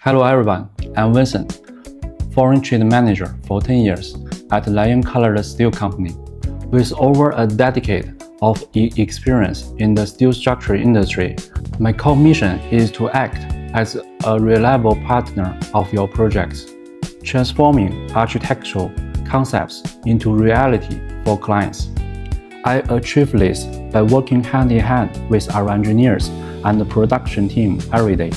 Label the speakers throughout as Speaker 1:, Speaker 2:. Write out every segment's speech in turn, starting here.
Speaker 1: Hello everyone, I'm Vincent, Foreign Trade Manager for 10 years at Liaoning Colored Steel Company. With over a decade of experience in the steel structure industry, my core mission is to act as a reliable partner of your projects, transforming architectural concepts into reality for clients. I achieve this by working hand in hand with our engineers and the production team every day.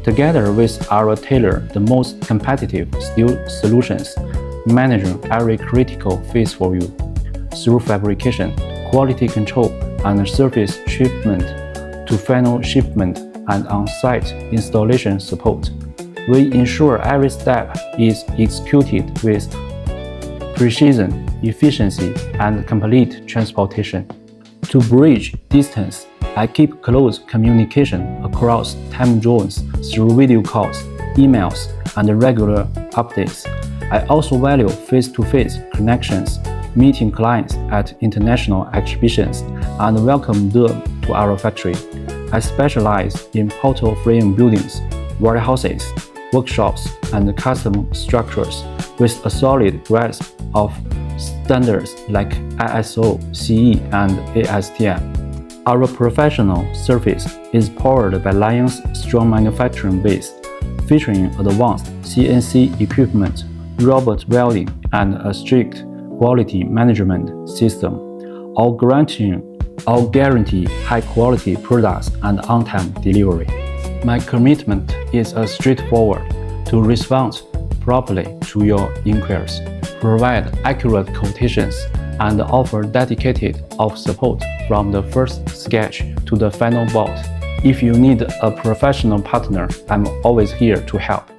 Speaker 1: Together with our tailor the most competitive steel solutions, managing every critical phase for you. Through fabrication, quality control, and service shipment to final shipment and on-site installation support, we ensure every step is executed with precision, efficiency, and complete transportation. To bridge distance, I keep close communication across time zones through video calls, emails, and regular updates. I also value face-to-face connections, meeting clients at international exhibitions, and welcome them to our factory. I specialize in portal frame buildings, warehouses, workshops, and custom structures with a solid grasp of standards like ISO, CE, and ASTM. Our professional service is powered by Liaoning's strong manufacturing base, featuring advanced CNC equipment, robot welding, and a strict quality management system, all guarantee high-quality products and on-time delivery. My commitment is straightforward: to respond properly to your inquiries, provide accurate quotations, and offer dedicated support from the first sketch to the final build. If you need a professional partner, I'm always here to help.